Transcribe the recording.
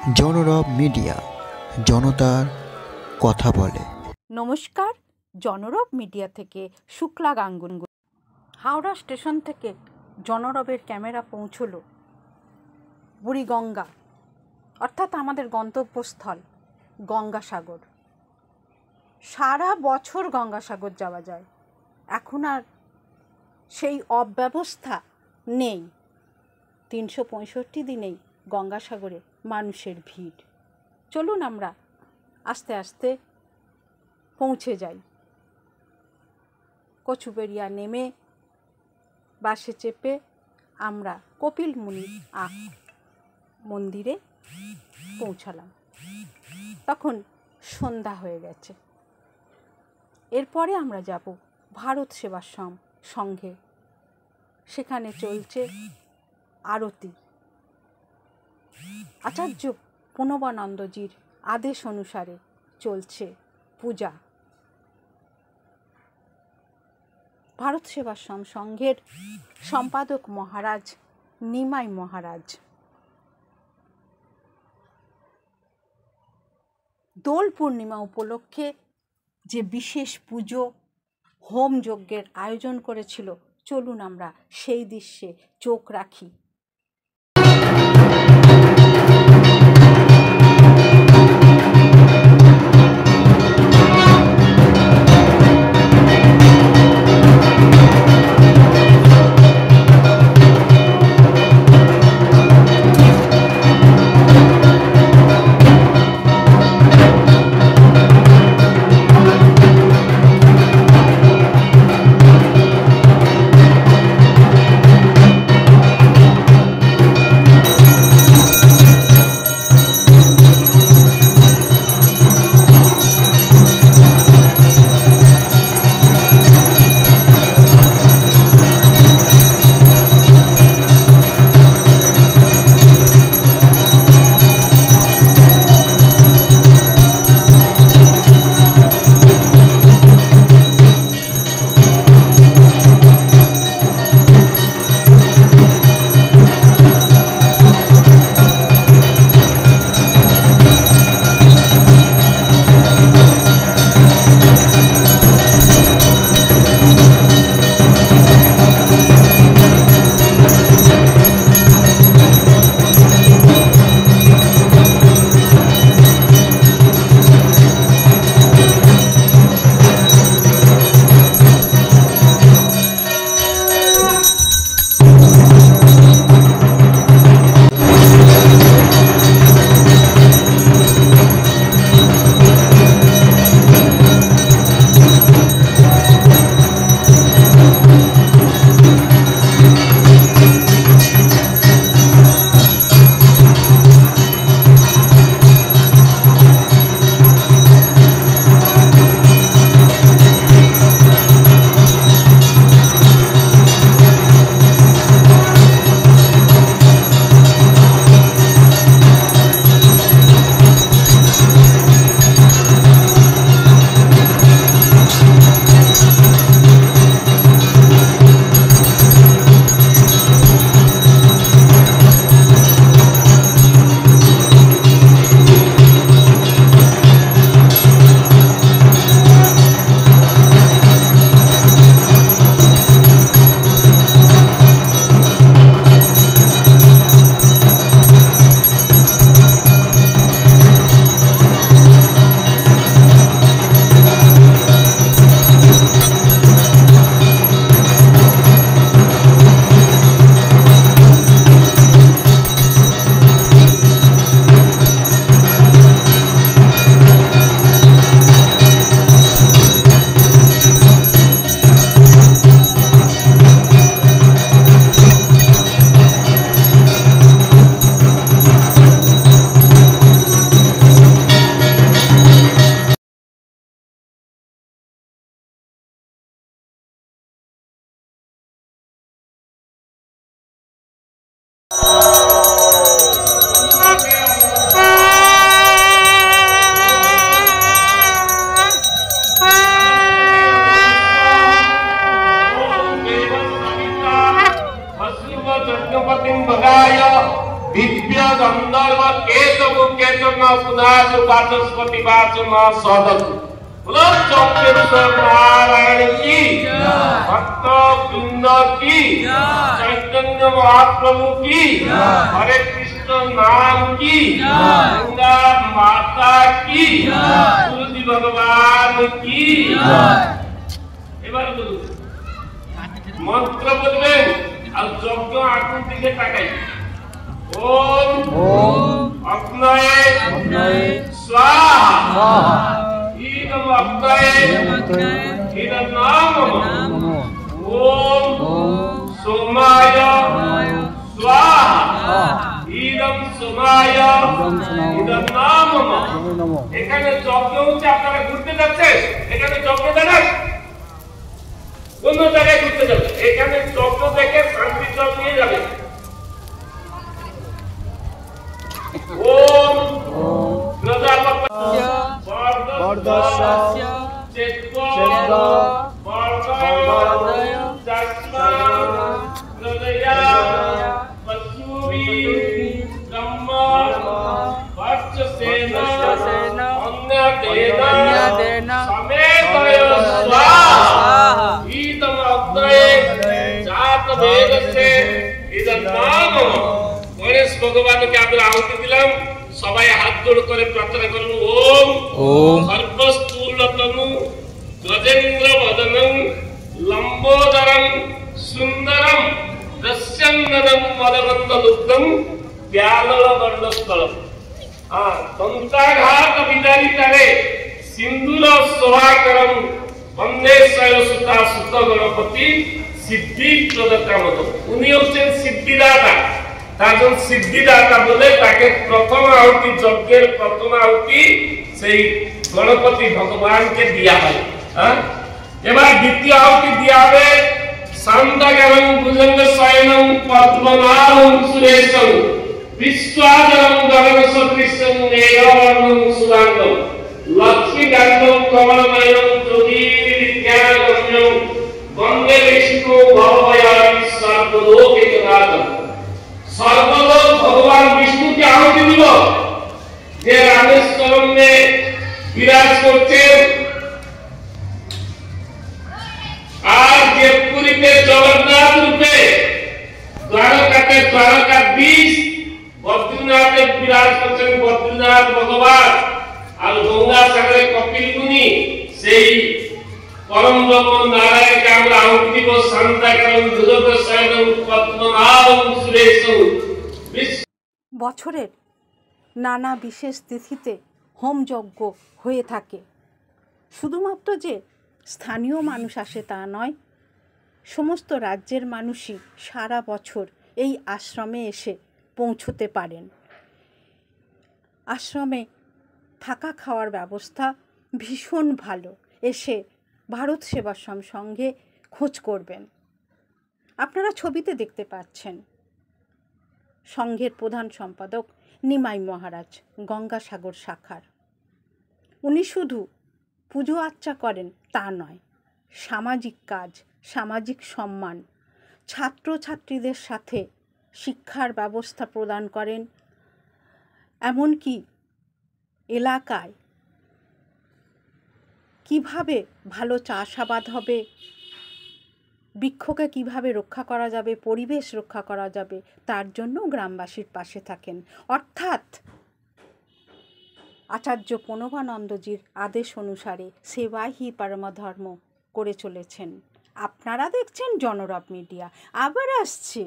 জনরব media, জনতার কথা বলে। নমস্কার, জনরব মিডিয়া থেকে শুক্লা গাঙ্গুলি। হাওড়া স্টেশন থেকে জনরবের ক্যামেরা পৌঁছলো বুড়িগঙ্গা, অর্থাৎ আমাদের গন্তব্যস্থল গঙ্গাসাগর। সারা বছর গঙ্গাসাগর যাওয়া যায়, এখন আর সেই অব্যবস্থা নেই। 365 দিনেই গঙ্গাসাগরে মানুষের ভিড়। চলুন আমরা আস্তে আস্তে পৌঁছে যাই। কচুবেড়িয়া নেমে বাসে চেপে আমরা কপিল মুনি মন্দিরে পৌঁছালাম। তখন সন্ধ্যা হয়ে গেছে। এরপরে আমরা যাব ভারত সেবাশ্রম সংঘে। সেখানে চলছে আরতি। আচার্য প্রণবানন্দজির আদেশ অনুসারে চলছে পূজা। ভারত সেবাশ্রম সংঘের সম্পাদক মহারাজ নিমাই মহারাজ দোল পূর্ণিমা উপলক্ষে যে বিশেষ পুজো হোম যজ্ঞের আয়োজন করেছিল, চলুন আমরা সেই দৃশ্যে চোখ রাখি। भगाय दिव्य गंधर्व केतु केतन पुनाज वाचस्पति वाचन सदन नारायण की भक्त वृंद की चैतन्य महाप्रभु की हरे कृष्ण नाम की गंगा माता की तुलसी भगवान की এবার বলুন মন্ত্র বলবেন আর যজ্ঞ আগুন দিকে তাকাই ওম অগ্নয়ে স্বাহা ইদম অগ্নয়ে ইদম নমঃ ওম সোমায় স্বাহা ইদম সোমায় ইদম নমঃ এখানে যজ্ঞ হচ্ছে আপনারা ঘুরতে যাচ্ছেন এখানে যজ্ঞ দেখেন কোন জায়গায় ঘুরতে যাবেন এখানে যজ্ঞ দেখে শান্তি জল নিয়ে যাবেন ওম প্রজাপতয় বর্ধস্য চেত্র বর্ধয় যস্মাৎ প্রজয়া পশুবি ব্রহ্ম বর্চসেন অন্যদেন সমেতয় স্বাহা ইদম অগ্নয়ে জাত বেদসে ইদম নমঃ গণেশ ভগবানকে আমরা আহুতি দিলাম সবাই হাত জোড় করে প্রার্থনা করুন ওম সর্বস্থূলতনু গজেন্দ্র বদনং লম্বোদরং সুন্দরম দস্যন্নদম মদবন্ধ লুব্ধম ব্যালল গণ্ডস্থলম দন্তাঘাত বিদারিতারে সিন্দুর শোভাকরম বন্দে শৈলসুতা সুত গণপতি সিদ্ধি প্রদত্তামত উনি হচ্ছেন সিদ্ধিদাতা তাজন সিদ্ধিদাতা বলে তাকে প্রথম আহুতি যজ্ঞের প্রথম আহুতি সেই গণপতি ভগবানকে দিয়া হয় এবার দ্বিতীয় আহুতি দিয়া হবে শান্তগরং ভুজঙ্গ শয়নং পদ্মনাভং সুরেশং বিশ্বাদরং গগন সদৃশং মেঘবর্ণং সুরাঙ্গং লক্ষ্মী কান্তং কমলনয়ং যোগীর বিদ্যাগম্যং বন্দে বিষ্ণু ভবভয়ারি সর্বলোকৈকনাথং সর্বলোক ভগবান বিষ্ণুকে আহুতি দিব যে রামেশ্বরমে বিরাজ করছেন আর যে পুরীতে জগন্নাথ রূপে দ্বারকাতে দ্বারকাধীশ বদ্রীনাথে বিরাজ করছেন বদ্রীনাথ ভগবান আর গঙ্গা সাগরে কপিল মুনি সেই পরম ব্রহ্ম নারায়ণকে আমরা আহুতি দিব শান্তাকারং ভুজঙ্গ শয়নং পদ্মনাভং সুরেশং। বছরের নানা বিশেষ তিথিতে হোমযজ্ঞ হয়ে থাকে। শুধুমাত্র যে স্থানীয় মানুষ আসে তা নয়, সমস্ত রাজ্যের মানুষই সারা বছর এই আশ্রমে এসে পৌঁছতে পারেন। আশ্রমে থাকা খাওয়ার ব্যবস্থা ভীষণ ভালো। এসে ভারত সেবাশ্রম সঙ্গে খোঁজ করবেন। আপনারা ছবিতে দেখতে পাচ্ছেন সংঘের প্রধান সম্পাদক নিমাই মহারাজ, গঙ্গাসাগর শাখার। উনি শুধু পুজো আর্চা করেন তা নয়, সামাজিক কাজ, সামাজিক সম্মান, ছাত্রছাত্রীদের সাথে শিক্ষার ব্যবস্থা প্রদান করেন। এমনকি এলাকায় কিভাবে ভালো চাষাবাদ হবে, বৃক্ষকে কিভাবে রক্ষা করা যাবে, পরিবেশ রক্ষা করা যাবে, তার জন্য গ্রামবাসীর পাশে থাকেন। অর্থাৎ আচার্য প্রণবানন্দজির আদেশ অনুসারে সেবাই হি পরমধর্ম করে চলেছেন। আপনারা দেখছেন জনরব মিডিয়া। আবার আসছে।